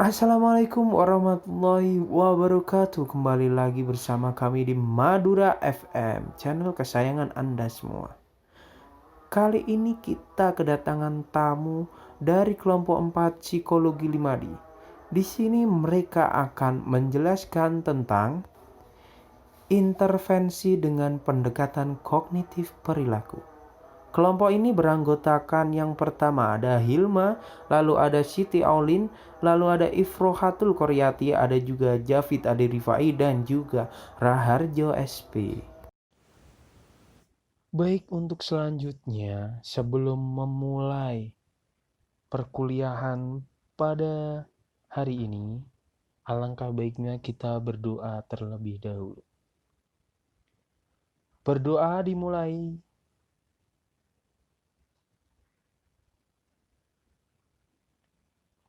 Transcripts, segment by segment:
Assalamualaikum warahmatullahi wabarakatuh. Kembali lagi bersama kami di Madura FM, channel kesayangan Anda semua. Kali ini kita kedatangan tamu dari kelompok 4 Psikologi 5D. Di sini mereka akan menjelaskan tentang intervensi dengan pendekatan kognitif perilaku. Kelompok ini beranggotakan yang pertama ada Hilma, lalu ada Siti Aulin, lalu ada Ifrohatul Koryati, ada juga Javid Ade Rifai dan juga Raharjo SP. Baik, untuk selanjutnya sebelum memulai perkuliahan pada hari ini, alangkah baiknya kita berdoa terlebih dahulu. Berdoa dimulai.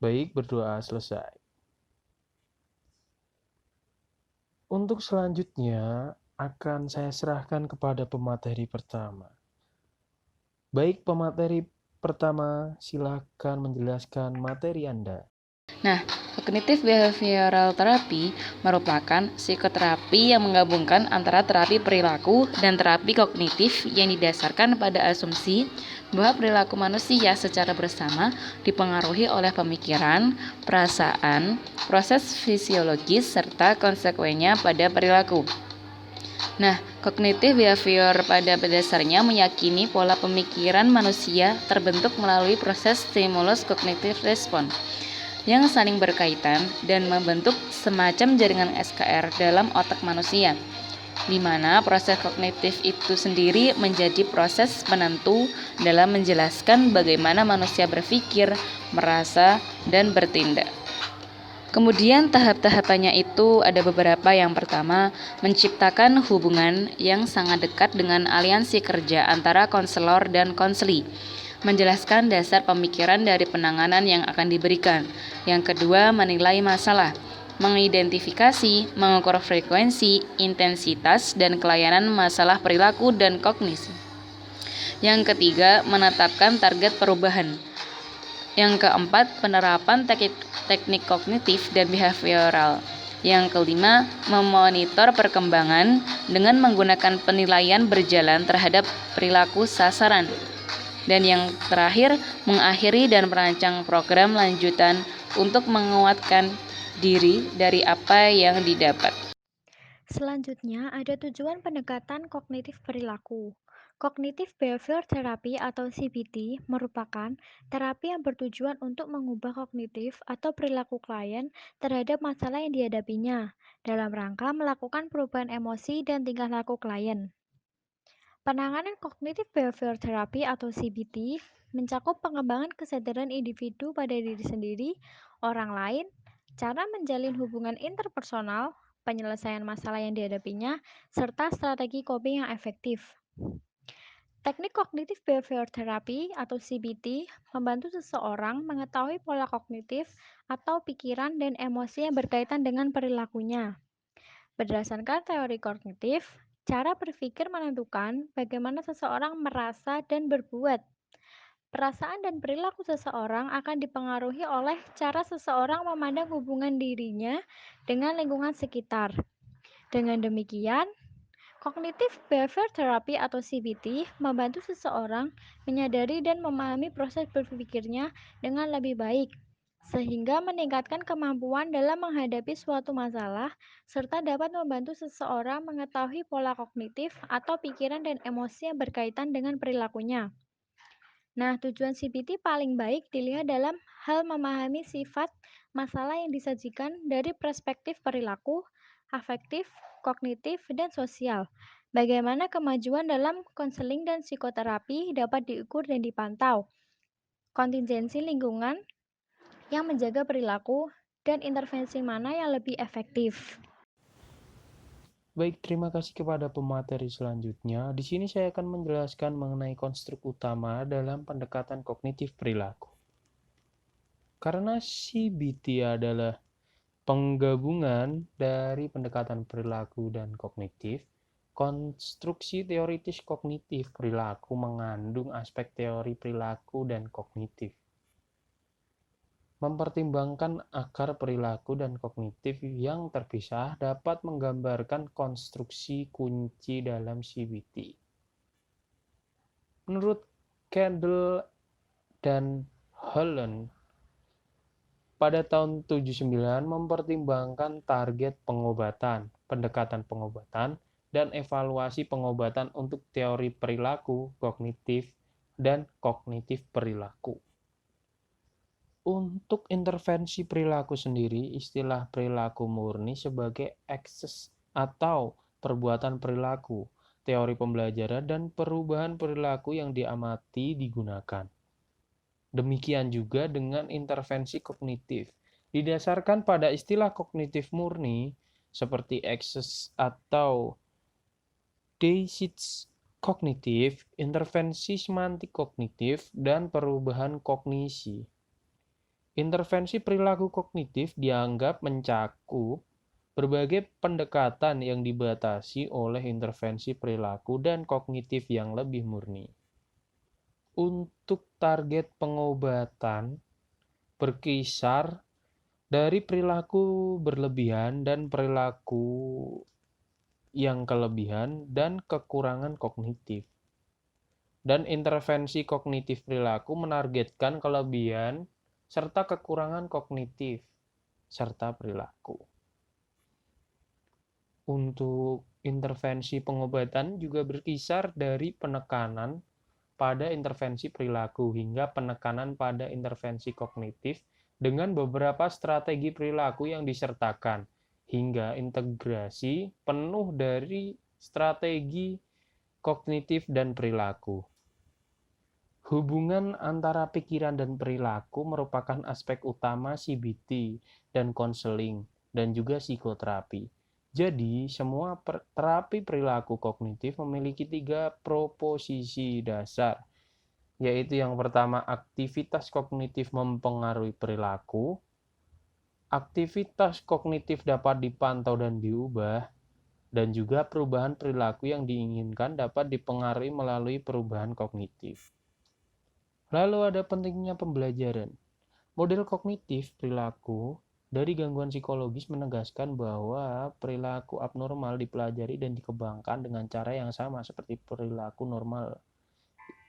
Baik, berdoa selesai. Untuk selanjutnya akan saya serahkan kepada pemateri pertama. Baik, pemateri pertama, silakan menjelaskan materi Anda. Nah, Cognitive Behavioral Therapy merupakan psikoterapi yang menggabungkan antara terapi perilaku dan terapi kognitif yang didasarkan pada asumsi bahwa perilaku manusia secara bersama dipengaruhi oleh pemikiran, perasaan, proses fisiologis, serta konsekuensinya pada perilaku. Nah, kognitif behavior pada dasarnya meyakini pola pemikiran manusia terbentuk melalui proses stimulus cognitive response yang saling berkaitan dan membentuk semacam jaringan SKR dalam otak manusia, di mana proses kognitif itu sendiri menjadi proses penentu dalam menjelaskan bagaimana manusia berpikir, merasa, dan bertindak. Kemudian tahap-tahapannya itu ada beberapa. Yang pertama, menciptakan hubungan yang sangat dekat dengan aliansi kerja antara konselor dan konseli, menjelaskan dasar pemikiran dari penanganan yang akan diberikan. Yang kedua, menilai masalah, mengidentifikasi, mengukur frekuensi, intensitas, dan kelayanan masalah perilaku dan kognisi. Yang ketiga, menetapkan target perubahan. Yang keempat, penerapan teknik kognitif dan behavioral. Yang kelima, memonitor perkembangan dengan menggunakan penilaian berjalan terhadap perilaku sasaran. Dan yang terakhir, mengakhiri dan merancang program lanjutan untuk menguatkan diri dari apa yang didapat. Selanjutnya, ada tujuan pendekatan kognitif perilaku. Cognitive Behavior Therapy atau CBT merupakan terapi yang bertujuan untuk mengubah kognitif atau perilaku klien terhadap masalah yang dihadapinya dalam rangka melakukan perubahan emosi dan tingkah laku klien. Penanganan Cognitive Behavior Therapy atau CBT mencakup pengembangan kesadaran individu pada diri sendiri, orang lain, cara menjalin hubungan interpersonal, penyelesaian masalah yang dihadapinya, serta strategi coping yang efektif. Teknik Cognitive Behavior Therapy atau CBT membantu seseorang mengetahui pola kognitif atau pikiran dan emosi yang berkaitan dengan perilakunya. Berdasarkan teori kognitif, cara berpikir menentukan bagaimana seseorang merasa dan berbuat. Perasaan dan perilaku seseorang akan dipengaruhi oleh cara seseorang memandang hubungan dirinya dengan lingkungan sekitar. Dengan demikian, Cognitive Behavior Therapy atau CBT membantu seseorang menyadari dan memahami proses berpikirnya dengan lebih baik, sehingga meningkatkan kemampuan dalam menghadapi suatu masalah, serta dapat membantu seseorang mengetahui pola kognitif atau pikiran dan emosi yang berkaitan dengan perilakunya. Nah, tujuan CBT paling baik dilihat dalam hal memahami sifat masalah yang disajikan dari perspektif perilaku, afektif, kognitif, dan sosial. Bagaimana kemajuan dalam konseling dan psikoterapi dapat diukur dan dipantau. Kontingensi lingkungan yang menjaga perilaku dan intervensi mana yang lebih efektif. Baik, terima kasih kepada pemateri selanjutnya. Di sini saya akan menjelaskan mengenai konstruk utama dalam pendekatan kognitif perilaku. Karena CBT adalah penggabungan dari pendekatan perilaku dan kognitif, konstruksi teoritis kognitif perilaku mengandung aspek teori perilaku dan kognitif. mempertimbangkan agar perilaku dan kognitif yang terpisah dapat menggambarkan konstruksi kunci dalam CBT. Menurut Kendall dan Holland, pada tahun 79 mempertimbangkan target pengobatan, pendekatan pengobatan, dan evaluasi pengobatan untuk teori perilaku kognitif dan kognitif perilaku. Untuk intervensi perilaku sendiri, istilah perilaku murni sebagai ekses atau perbuatan perilaku, teori pembelajaran dan perubahan perilaku yang diamati digunakan. Demikian juga dengan intervensi kognitif. Didasarkan pada istilah kognitif murni, seperti ekses atau deisits kognitif, intervensi semantik kognitif, dan perubahan kognisi. Intervensi perilaku kognitif dianggap mencakup berbagai pendekatan yang dibatasi oleh intervensi perilaku dan kognitif yang lebih murni. Untuk target pengobatan berkisar dari perilaku berlebihan dan perilaku yang kelebihan dan kekurangan kognitif. Dan intervensi kognitif perilaku menargetkan kelebihan serta kekurangan kognitif serta perilaku. Untuk intervensi pengobatan juga berkisar dari penekanan pada intervensi perilaku hingga penekanan pada intervensi kognitif dengan beberapa strategi perilaku yang disertakan hingga integrasi penuh dari strategi kognitif dan perilaku. Hubungan antara pikiran dan perilaku merupakan aspek utama CBT dan konseling dan juga psikoterapi. Jadi, semua terapi perilaku kognitif memiliki 3 proposisi dasar, yaitu yang pertama, aktivitas kognitif mempengaruhi perilaku, aktivitas kognitif dapat dipantau dan diubah, dan juga perubahan perilaku yang diinginkan dapat dipengaruhi melalui perubahan kognitif. Lalu ada pentingnya pembelajaran. Model kognitif perilaku dari gangguan psikologis menegaskan bahwa perilaku abnormal dipelajari dan dikembangkan dengan cara yang sama seperti perilaku normal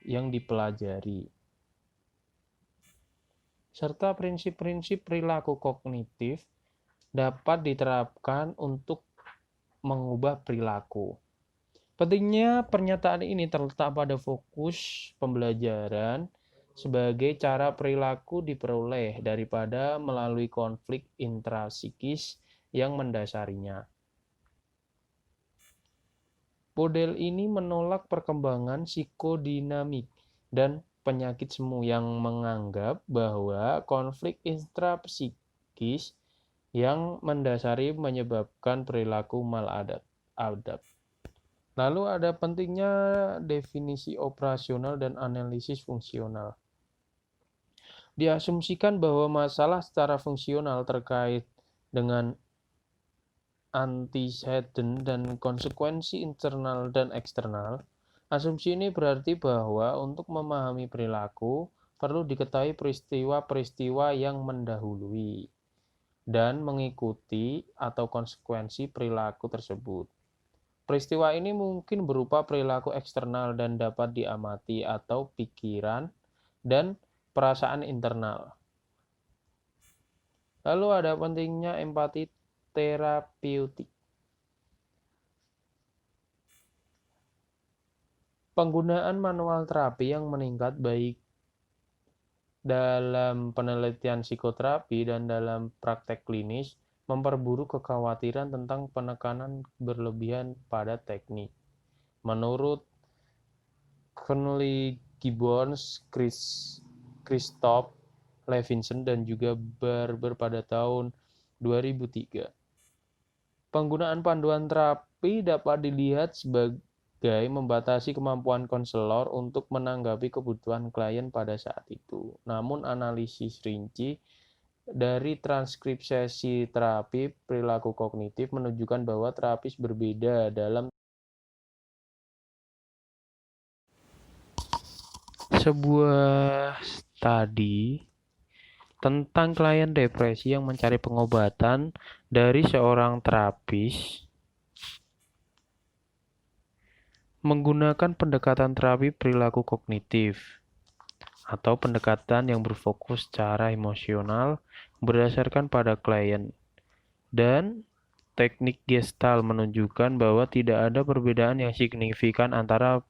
yang dipelajari. Serta prinsip-prinsip perilaku kognitif dapat diterapkan untuk mengubah perilaku. Pentingnya pernyataan ini terletak pada fokus pembelajaran sebagai cara perilaku diperoleh daripada melalui konflik intrapsikis yang mendasarinya. Model ini menolak perkembangan psikodinamik dan penyakit semu yang menganggap bahwa konflik intrapsikis yang mendasari menyebabkan perilaku maladaptif. Lalu ada pentingnya definisi operasional dan analisis fungsional. Diasumsikan bahwa masalah secara fungsional terkait dengan antecedent dan konsekuensi internal dan eksternal. Asumsi ini berarti bahwa untuk memahami perilaku perlu diketahui peristiwa-peristiwa yang mendahului dan mengikuti atau konsekuensi perilaku tersebut. Peristiwa ini mungkin berupa perilaku eksternal dan dapat diamati atau pikiran dan perasaan internal. Lalu ada pentingnya empati terapeutik. Penggunaan manual terapi yang meningkat baik dalam penelitian psikoterapi dan dalam praktek klinis memperburuk kekhawatiran tentang penekanan berlebihan pada teknik. Menurut Connelly Gibbons, Christoph Levinson dan juga Barber pada tahun 2003. Penggunaan panduan terapi dapat dilihat sebagai membatasi kemampuan konselor untuk menanggapi kebutuhan klien pada saat itu. Namun analisis rinci dari transkrip sesi terapi perilaku kognitif menunjukkan bahwa terapis berbeda dalam sebuah studi tentang klien depresi yang mencari pengobatan dari seorang terapis menggunakan pendekatan terapi perilaku kognitif atau pendekatan yang berfokus secara emosional berdasarkan pada klien. Dan teknik Gestalt menunjukkan bahwa tidak ada perbedaan yang signifikan antara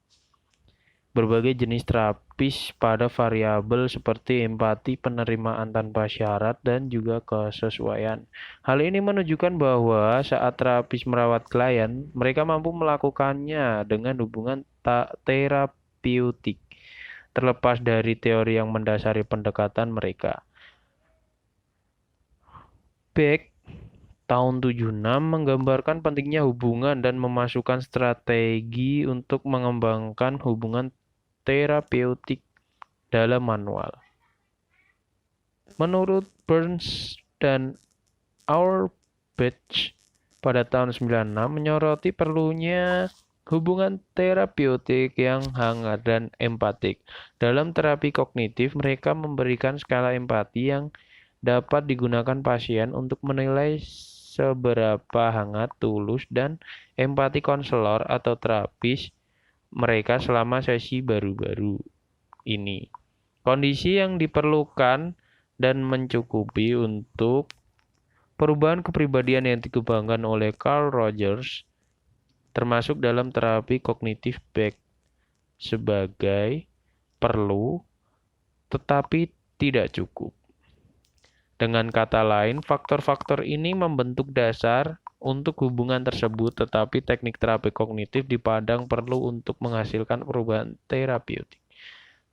berbagai jenis terapis pada variabel seperti empati, penerimaan tanpa syarat, dan juga kesesuaian. Hal ini menunjukkan bahwa saat terapis merawat klien, mereka mampu melakukannya dengan hubungan terapeutik, terlepas dari teori yang mendasari pendekatan mereka. Beck tahun 76 menggambarkan pentingnya hubungan dan memasukkan strategi untuk mengembangkan hubungan terapeutik dalam manual. Menurut Burns dan Auerbach pada tahun 96 menyoroti perlunya hubungan terapeutik yang hangat dan empatik. Dalam terapi kognitif, mereka memberikan skala empati yang dapat digunakan pasien untuk menilai seberapa hangat, tulus, dan empati konselor atau terapis mereka selama sesi baru-baru ini. Kondisi yang diperlukan dan mencukupi untuk perubahan kepribadian yang dikembangkan oleh Carl Rogers, termasuk dalam terapi kognitif Beck, sebagai perlu tetapi tidak cukup. Dengan kata lain, faktor-faktor ini membentuk dasar untuk hubungan tersebut, tetapi teknik terapi kognitif dipandang perlu untuk menghasilkan perubahan terapeutik.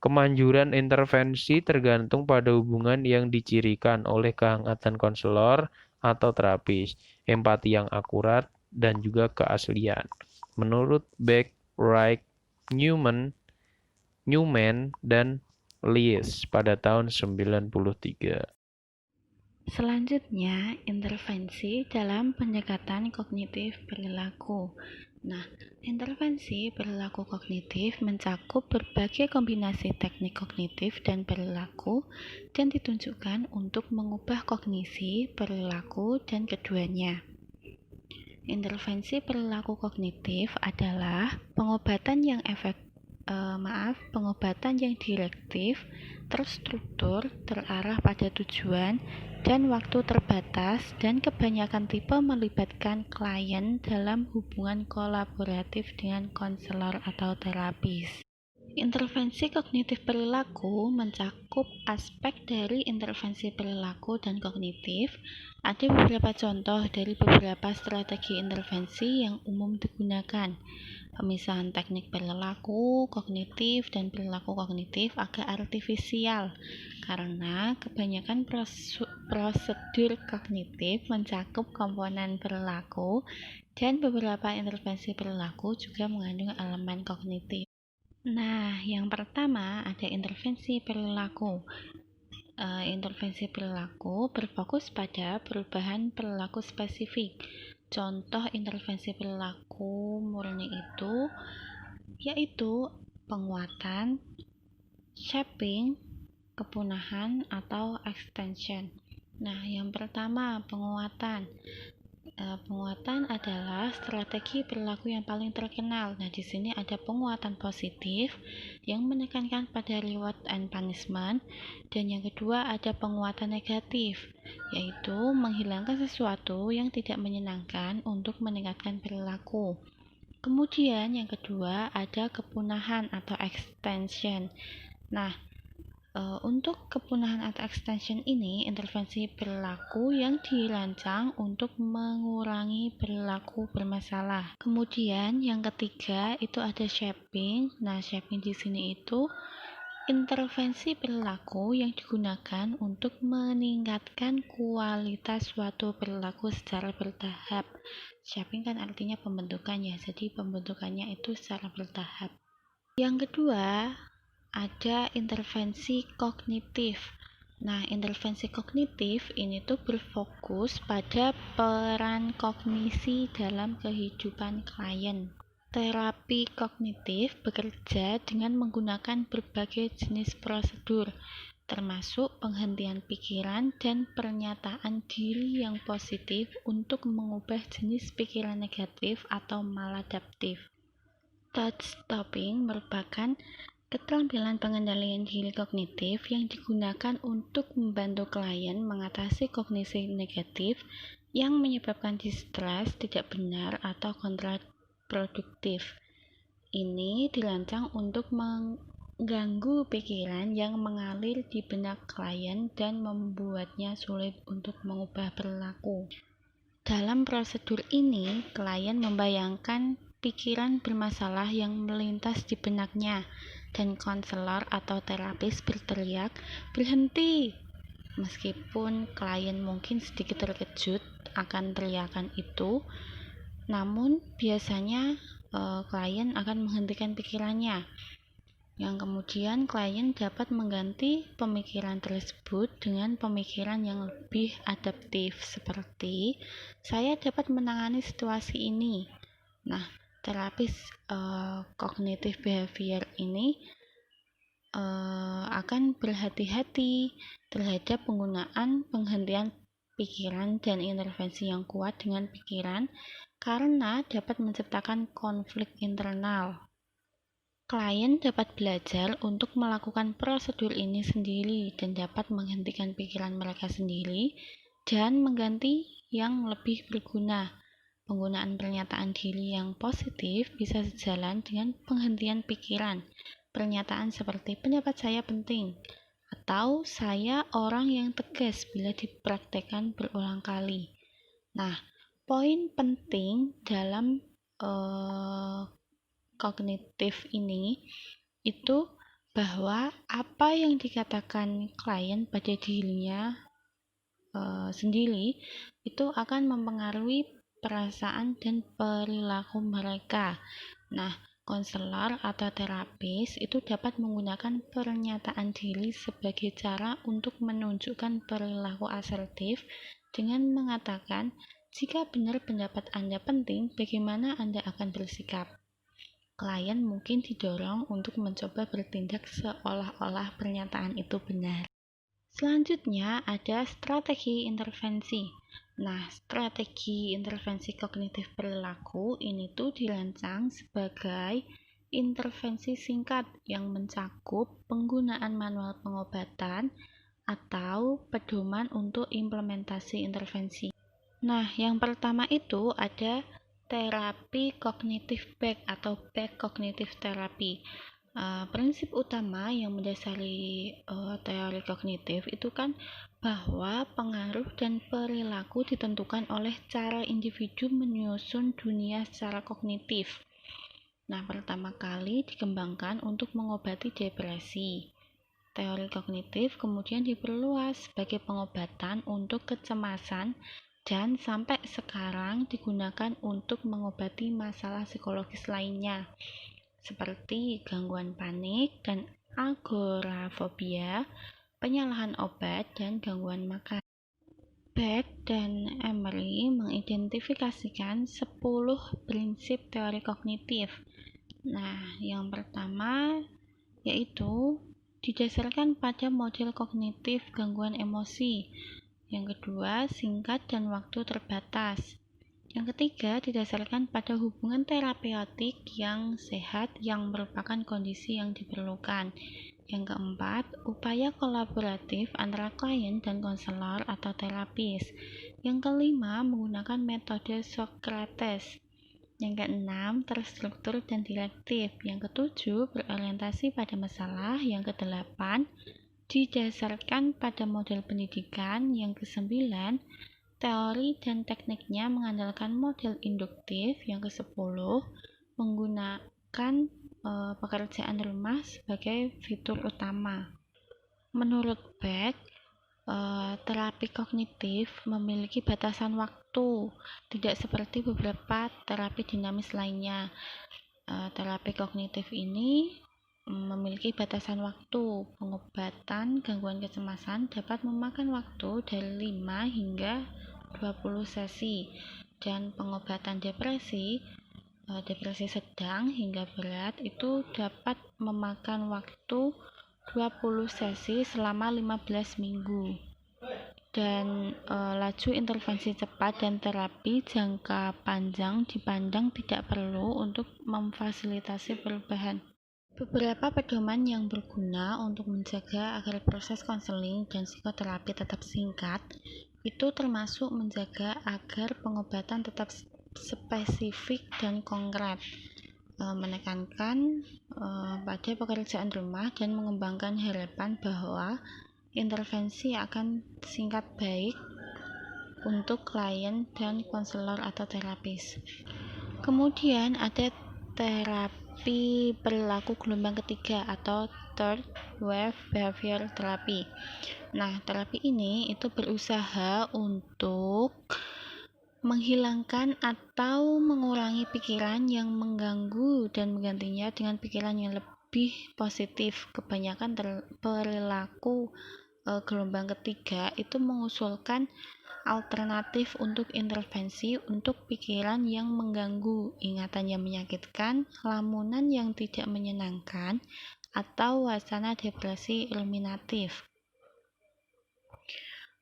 Kemanjuran intervensi tergantung pada hubungan yang dicirikan oleh kehangatan konselor atau terapis, empati yang akurat, dan juga keaslian. Menurut Beck, Wright, Newman, dan Lees pada tahun 93. Selanjutnya, intervensi dalam pendekatan kognitif perilaku. Nah, intervensi perilaku kognitif mencakup berbagai kombinasi teknik kognitif dan perilaku dan ditunjukkan untuk mengubah kognisi, perilaku, dan keduanya. Intervensi perilaku kognitif adalah pengobatan yang direktif, terstruktur, terarah pada tujuan, dan waktu terbatas, dan kebanyakan tipe melibatkan klien dalam hubungan kolaboratif dengan konselor atau terapis. Intervensi kognitif perilaku mencakup aspek dari intervensi perilaku dan kognitif. Ada beberapa contoh dari beberapa strategi intervensi yang umum digunakan. Pemisahan teknik perilaku kognitif dan perilaku kognitif agak artifisial karena kebanyakan prosedur kognitif mencakup komponen perilaku dan beberapa intervensi perilaku juga mengandung elemen kognitif. Nah, yang pertama ada intervensi perilaku. Intervensi perilaku berfokus pada perubahan perilaku spesifik. Contoh intervensi perilaku murni itu yaitu penguatan, shaping, kepunahan, atau extension. Nah, yang pertama penguatan. Penguatan adalah strategi perilaku yang paling terkenal. Nah, di sini ada penguatan positif yang menekankan pada reward and punishment, dan yang kedua ada penguatan negatif, yaitu menghilangkan sesuatu yang tidak menyenangkan untuk meningkatkan perilaku. Kemudian yang kedua ada kepunahan atau extension. Nah, untuk kepunahan atau extension ini intervensi perilaku yang dirancang untuk mengurangi perilaku bermasalah. Kemudian yang ketiga itu ada shaping. Nah, shaping di sini itu intervensi perilaku yang digunakan untuk meningkatkan kualitas suatu perilaku secara bertahap. Shaping kan artinya pembentukan ya, jadi pembentukannya itu secara bertahap. Yang kedua ada intervensi kognitif. Nah, intervensi kognitif ini tuh berfokus pada peran kognisi dalam kehidupan klien. Terapi kognitif bekerja dengan menggunakan berbagai jenis prosedur. termasuk penghentian pikiran dan pernyataan diri yang positif untuk mengubah jenis pikiran negatif atau maladaptif. Thought stopping merupakan keterampilan pengendalian diri kognitif yang digunakan untuk membantu klien mengatasi kognisi negatif yang menyebabkan distress, tidak benar, atau kontraproduktif. Ini dirancang untuk mengganggu pikiran yang mengalir di benak klien dan membuatnya sulit untuk mengubah perilaku. Dalam prosedur ini, klien membayangkan pikiran bermasalah yang melintas di benaknya, dan konselor atau terapis berteriak, "Berhenti!" Meskipun klien mungkin sedikit terkejut akan teriakan itu, namun biasanya klien akan menghentikan pikirannya. Yang kemudian klien dapat mengganti pemikiran tersebut dengan pemikiran yang lebih adaptif, seperti saya dapat menangani situasi ini. Nah, terapis kognitif behavior ini akan berhati-hati terhadap penggunaan penghentian pikiran dan intervensi yang kuat dengan pikiran karena dapat menciptakan konflik internal. Klien dapat belajar untuk melakukan prosedur ini sendiri dan dapat menghentikan pikiran mereka sendiri dan mengganti yang lebih berguna. Penggunaan pernyataan diri yang positif bisa sejalan dengan penghentian pikiran. Pernyataan seperti pendapat saya penting atau saya orang yang tegas bila dipraktekkan berulang kali. Nah, poin penting dalam kognitif ini itu bahwa apa yang dikatakan klien pada dirinya sendiri itu akan mempengaruhi perasaan dan perilaku mereka. Nah, konselor atau terapis itu dapat menggunakan pernyataan diri sebagai cara untuk menunjukkan perilaku asertif dengan mengatakan, jika benar pendapat Anda penting, bagaimana Anda akan bersikap? Klien mungkin didorong untuk mencoba bertindak seolah-olah pernyataan itu benar. Selanjutnya ada strategi intervensi. Nah, strategi intervensi kognitif perilaku ini tuh dirancang sebagai intervensi singkat yang mencakup penggunaan manual pengobatan atau pedoman untuk implementasi intervensi. Nah, yang pertama itu ada terapi kognitif back atau back kognitif terapi. Prinsip utama yang mendasari teori kognitif itu kan bahwa pengaruh dan perilaku ditentukan oleh cara individu menyusun dunia secara kognitif. Nah, pertama kali dikembangkan untuk mengobati depresi. Teori kognitif kemudian diperluas sebagai pengobatan untuk kecemasan dan sampai sekarang digunakan untuk mengobati masalah psikologis lainnya seperti gangguan panik dan agorafobia, penyalahan obat, dan gangguan makan. Beck dan Emery mengidentifikasikan 10 prinsip teori kognitif. Nah, yang pertama yaitu didasarkan pada model kognitif gangguan emosi. Yang kedua, singkat dan waktu terbatas. Yang ketiga, didasarkan pada hubungan terapeutik yang sehat yang merupakan kondisi yang diperlukan. Yang keempat, upaya kolaboratif antara klien dan konselor atau terapis. Yang kelima, menggunakan metode Socrates. Yang keenam, terstruktur dan direktif. Yang ketujuh, berorientasi pada masalah. Yang kedelapan, didasarkan pada model pendidikan. Yang kesembilan, teori dan tekniknya mengandalkan model induktif. Yang ke-10, menggunakan pekerjaan rumah sebagai fitur utama. Menurut Beck, terapi kognitif memiliki batasan waktu, tidak seperti beberapa terapi dinamis lainnya. Terapi kognitif ini memiliki batasan waktu. Pengobatan gangguan kecemasan dapat memakan waktu dari 5 hingga 20 sesi, dan pengobatan depresi sedang hingga berat itu dapat memakan waktu 20 sesi selama 15 minggu. Dan laju intervensi cepat dan terapi jangka panjang dipandang tidak perlu untuk memfasilitasi perubahan. Beberapa pedoman yang berguna untuk menjaga agar proses konseling dan psikoterapi tetap singkat itu termasuk menjaga agar pengobatan tetap spesifik dan konkret, menekankan pada pekerjaan rumah dan mengembangkan harapan bahwa intervensi akan singkat baik untuk klien dan konselor atau terapis. Kemudian ada terapi perilaku gelombang ketiga atau third wave behavior therapy. Nah, terapi ini itu berusaha untuk menghilangkan atau mengurangi pikiran yang mengganggu dan menggantinya dengan pikiran yang lebih positif. Kebanyakan perilaku gelombang ketiga itu mengusulkan alternatif untuk intervensi untuk pikiran yang mengganggu, ingatan yang menyakitkan, lamunan yang tidak menyenangkan, atau wacana depresi ruminatif.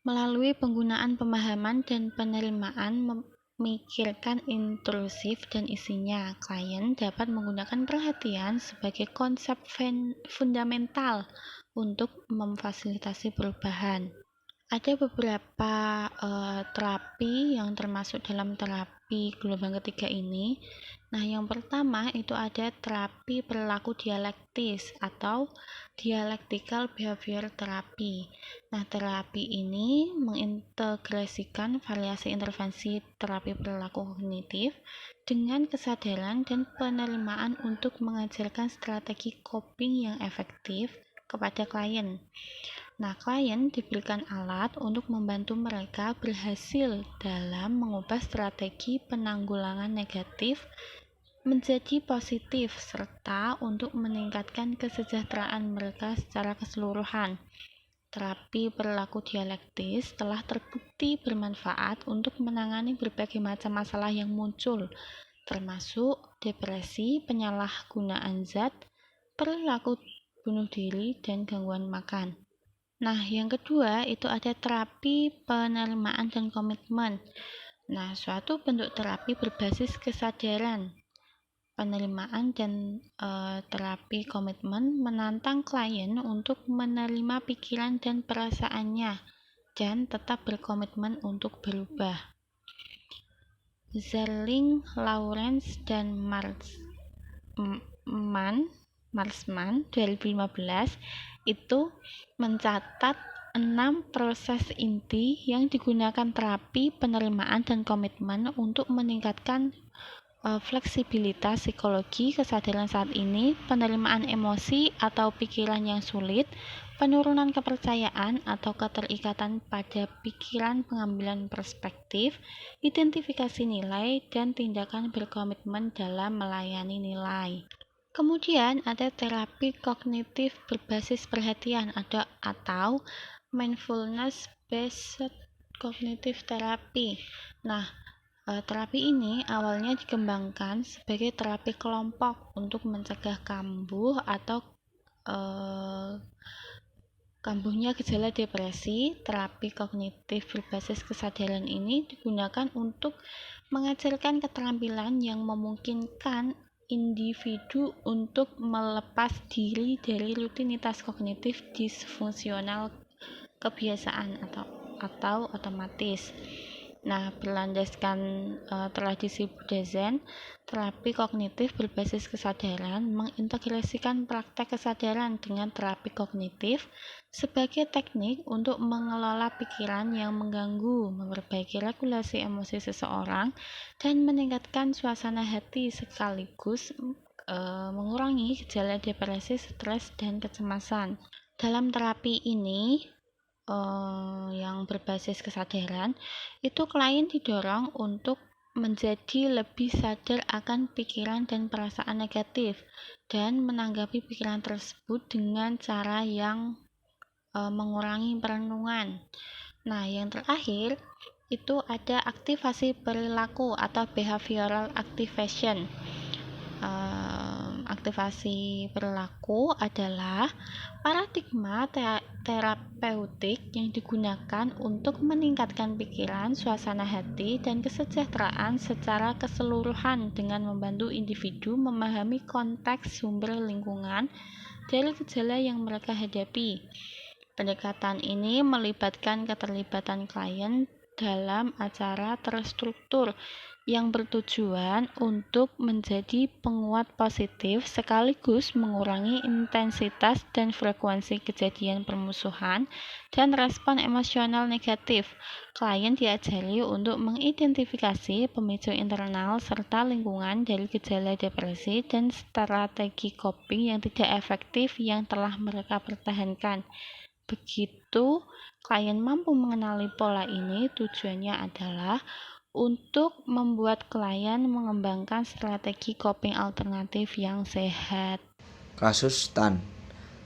Melalui penggunaan pemahaman dan penerimaan memikirkan intrusif dan isinya, klien dapat menggunakan perhatian sebagai konsep fundamental untuk memfasilitasi perubahan. Ada beberapa terapi yang termasuk dalam terapi gelombang ketiga ini. Nah, yang pertama itu ada terapi perilaku dialektis atau dialectical behavior therapy. Nah, terapi ini mengintegrasikan variasi intervensi terapi perilaku kognitif dengan kesadaran dan penerimaan untuk mengajarkan strategi coping yang efektif kepada klien. Nah, klien diberikan alat untuk membantu mereka berhasil dalam mengubah strategi penanggulangan negatif menjadi positif serta untuk meningkatkan kesejahteraan mereka secara keseluruhan. Terapi perilaku dialektis telah terbukti bermanfaat untuk menangani berbagai macam masalah yang muncul, termasuk depresi, penyalahgunaan zat, perilaku bunuh diri, dan gangguan makan. Nah, yang kedua itu ada terapi penerimaan dan komitmen. Nah, suatu bentuk terapi berbasis kesadaran. Penerimaan dan terapi komitmen menantang klien untuk menerima pikiran dan perasaannya dan tetap berkomitmen untuk berubah. Zerling, Lawrence, dan Marsman 2015 itu mencatat 6 proses inti yang digunakan terapi penerimaan dan komitmen untuk meningkatkan fleksibilitas psikologi, kesadaran saat ini, penerimaan emosi atau pikiran yang sulit, penurunan kepercayaan atau keterikatan pada pikiran, pengambilan perspektif, identifikasi nilai, dan tindakan berkomitmen dalam melayani nilai. Kemudian ada terapi kognitif berbasis perhatian atau mindfulness based cognitive therapy. Nah, terapi ini awalnya dikembangkan sebagai terapi kelompok untuk mencegah kambuh atau kambuhnya gejala depresi. Terapi kognitif berbasis kesadaran ini digunakan untuk mengajarkan keterampilan yang memungkinkan individu untuk melepas diri dari rutinitas kognitif disfungsional kebiasaan atau otomatis. Nah, berlandaskan tradisi Buddha Zen, terapi kognitif berbasis kesadaran mengintegrasikan praktek kesadaran dengan terapi kognitif sebagai teknik untuk mengelola pikiran yang mengganggu, memperbaiki regulasi emosi seseorang, dan meningkatkan suasana hati sekaligus mengurangi gejala depresi, stres, dan kecemasan. Dalam terapi ini, yang berbasis kesadaran, itu klien didorong untuk menjadi lebih sadar akan pikiran dan perasaan negatif dan menanggapi pikiran tersebut dengan cara yang mengurangi perenungan. Nah, yang terakhir itu ada aktivasi perilaku atau behavioral activation. aktivasi perilaku adalah paradigma terapeutik yang digunakan untuk meningkatkan pikiran, suasana hati, dan kesejahteraan secara keseluruhan dengan membantu individu memahami konteks sumber lingkungan dari gejala yang mereka hadapi. Pendekatan ini melibatkan keterlibatan klien dalam acara terstruktur yang bertujuan untuk menjadi penguat positif sekaligus mengurangi intensitas dan frekuensi kejadian permusuhan dan respon emosional negatif. Klien diajari untuk mengidentifikasi pemicu internal serta lingkungan dari gejala depresi dan strategi coping yang tidak efektif yang telah mereka pertahankan. Begitu klien mampu mengenali pola ini, tujuannya adalah untuk membuat klien mengembangkan strategi coping alternatif yang sehat. Kasus Stan.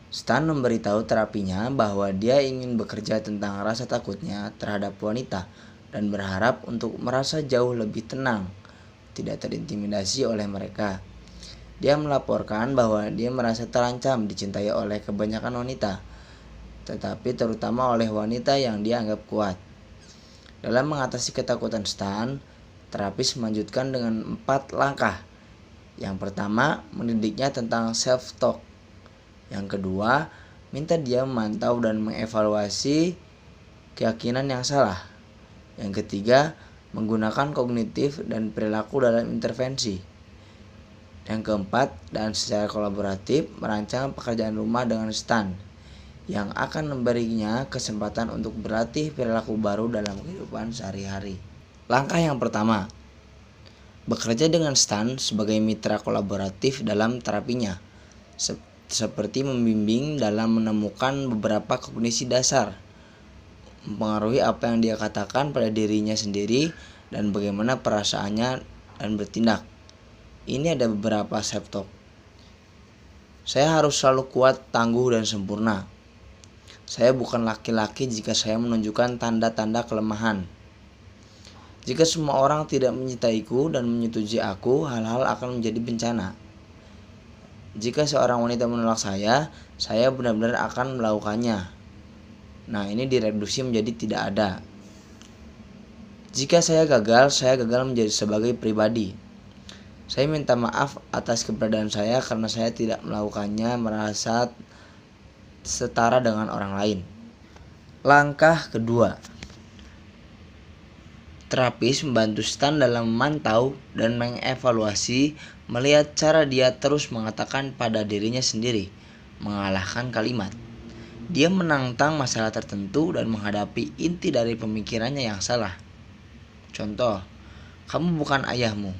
Stan memberitahu terapinya bahwa dia ingin bekerja tentang rasa takutnya terhadap wanita dan berharap untuk merasa jauh lebih tenang, tidak terintimidasi oleh mereka. Dia melaporkan bahwa dia merasa terancam dicintai oleh kebanyakan wanita, tetapi terutama oleh wanita yang dia anggap kuat. Dalam mengatasi ketakutan Stan, terapis melanjutkan dengan 4 langkah. Yang pertama, mendidiknya tentang self-talk. Yang kedua, minta dia memantau dan mengevaluasi keyakinan yang salah. Yang ketiga, menggunakan kognitif dan perilaku dalam intervensi. Yang keempat, dan secara kolaboratif, merancang pekerjaan rumah dengan Stan yang akan memberinya kesempatan untuk berlatih perilaku baru dalam kehidupan sehari-hari. Langkah yang pertama, bekerja dengan Stan sebagai mitra kolaboratif dalam terapinya, seperti membimbing dalam menemukan beberapa kognisi dasar, mempengaruhi apa yang dia katakan pada dirinya sendiri dan bagaimana perasaannya dan bertindak. Ini ada beberapa self-talk. Saya harus selalu kuat, tangguh, dan sempurna. Saya bukan laki-laki jika saya menunjukkan tanda-tanda kelemahan. Jika semua orang tidak menyintaiku dan menyetujui aku, hal-hal akan menjadi bencana. Jika seorang wanita menolak saya benar-benar akan melakukannya. Nah, ini direduksi menjadi tidak ada. Jika saya gagal menjadi sebagai pribadi. Saya minta maaf atas keberadaan saya karena saya tidak melakukannya merasa setara dengan orang lain. Langkah kedua, terapis membantu Stan dalam memantau dan mengevaluasi, melihat cara dia terus mengatakan pada dirinya sendiri, mengalahkan kalimat. Dia menantang masalah tertentu dan menghadapi inti dari pemikirannya yang salah. Contoh, kamu bukan ayahmu.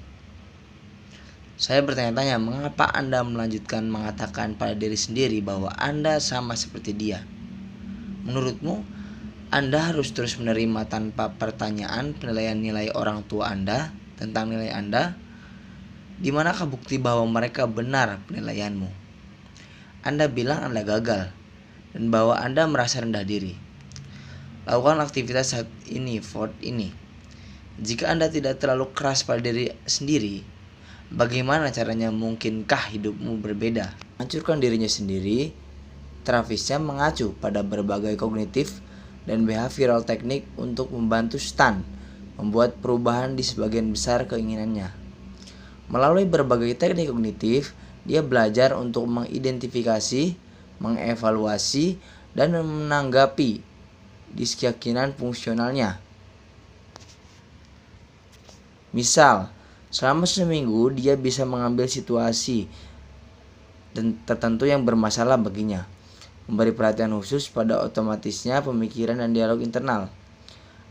Saya bertanya-tanya, mengapa Anda melanjutkan mengatakan pada diri sendiri bahwa Anda sama seperti dia? Menurutmu, Anda harus terus menerima tanpa pertanyaan penilaian nilai orang tua Anda tentang nilai Anda? Di manakah bukti bahwa mereka benar penilaianmu? Anda bilang Anda gagal dan bahwa Anda merasa rendah diri. Lakukan aktivitas saat ini, Ford ini. Jika Anda tidak terlalu keras pada diri sendiri, bagaimana caranya mungkinkah hidupmu berbeda? Hancurkan dirinya sendiri. Terapisnya mengacu pada berbagai kognitif dan behavioral teknik untuk membantu Stan membuat perubahan di sebagian besar keinginannya. Melalui berbagai teknik kognitif, dia belajar untuk mengidentifikasi, mengevaluasi, dan menanggapi diskeyakinan fungsionalnya. Misal, selama seminggu dia bisa mengambil situasi tertentu yang bermasalah baginya, memberi perhatian khusus pada otomatisnya pemikiran dan dialog internal.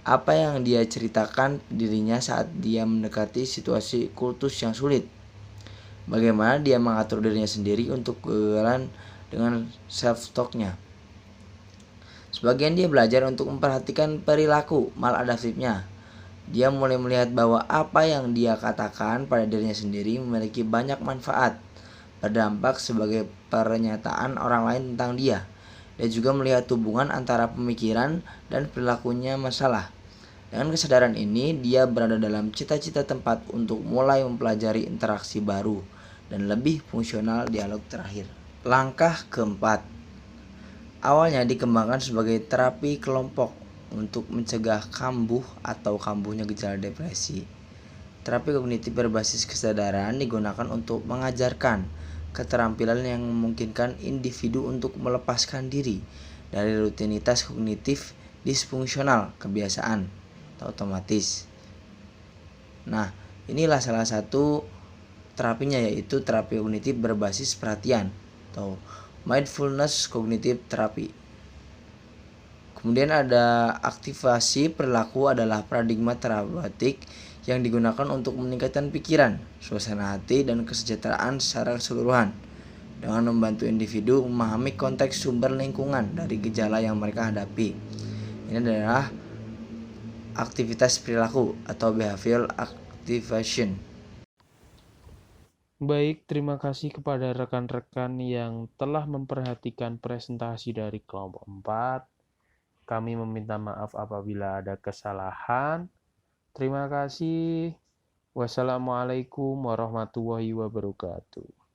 Apa yang dia ceritakan dirinya saat dia mendekati situasi kultus yang sulit. Bagaimana dia mengatur dirinya sendiri untuk kegagalan dengan self-talk-nya. Sebagian dia belajar untuk memperhatikan perilaku maladaptifnya. Dia mulai melihat bahwa apa yang dia katakan pada dirinya sendiri memiliki banyak manfaat, berdampak sebagai pernyataan orang lain tentang dia. Dia juga melihat hubungan antara pemikiran dan perilakunya masalah. Dengan kesadaran ini, dia berada dalam cita-cita tempat untuk mulai mempelajari interaksi baru dan lebih fungsional dialog terakhir. Langkah keempat, awalnya dikembangkan sebagai terapi kelompok untuk mencegah kambuh atau kambuhnya gejala depresi. Terapi kognitif berbasis kesadaran digunakan untuk mengajarkan keterampilan yang memungkinkan individu untuk melepaskan diri dari rutinitas kognitif disfungsional kebiasaan atau otomatis. Nah, inilah salah satu terapinya, yaitu terapi kognitif berbasis perhatian atau mindfulness cognitive therapy. Kemudian ada aktivasi perilaku adalah paradigma terapeutik yang digunakan untuk meningkatkan pikiran, suasana hati, dan kesejahteraan secara keseluruhan dengan membantu individu memahami konteks sumber lingkungan dari gejala yang mereka hadapi. Ini adalah aktivitas perilaku atau behavioral activation. Baik, terima kasih kepada rekan-rekan yang telah memperhatikan presentasi dari kelompok 4. Kami meminta maaf apabila ada kesalahan. Terima kasih. Wassalamualaikum warahmatullahi wabarakatuh.